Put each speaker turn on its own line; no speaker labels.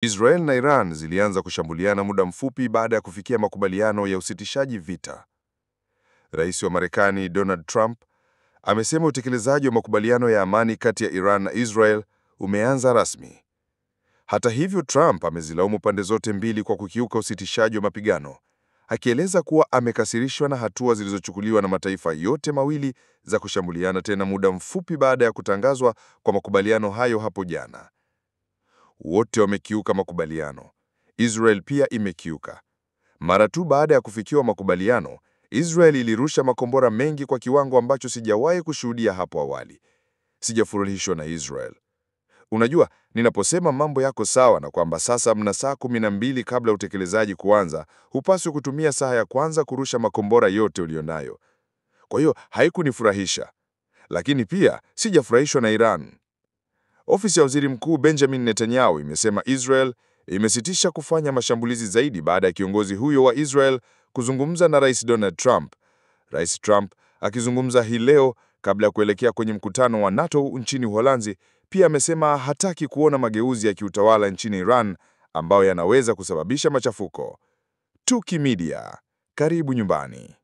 Israel na Iran zilianza kushambuliana muda mfupi baada ya kufikia makubaliano ya usitishaji vita. Rais wa Marekani Donald Trump amesema utekelezaji wa makubaliano ya amani kati ya Iran na Israel umeanza rasmi. Hata hivyo, Trump amezilaumu pande zote mbili kwa kukiuka usitishaji wa mapigano, akieleza kuwa amekasirishwa na hatua zilizochukuliwa na mataifa yote mawili za kushambuliana tena muda mfupi baada ya kutangazwa kwa makubaliano hayo hapo jana. Wote wamekiuka makubaliano. Israel pia imekiuka. Mara tu baada ya kufikiwa makubaliano, Israel ilirusha makombora mengi kwa kiwango ambacho sijawahi kushuhudia hapo awali. Sijafurahishwa na Israel. Unajua, ninaposema mambo yako sawa na kwamba sasa mna saa 12 kabla utekelezaji kuanza, hupaswi kutumia saa ya kwanza kurusha makombora yote ulionayo. Kwa hiyo haikunifurahisha. Lakini pia sijafurahishwa na Iran. Ofisi ya Waziri Mkuu Benjamin Netanyahu imesema Israel imesitisha kufanya mashambulizi zaidi baada ya kiongozi huyo wa Israel kuzungumza na Rais Donald Trump. Rais Trump akizungumza hii leo kabla ya kuelekea kwenye mkutano wa NATO nchini Uholanzi, pia amesema hataki kuona mageuzi ya kiutawala nchini Iran ambayo yanaweza kusababisha machafuko. Tuki Media, karibu nyumbani.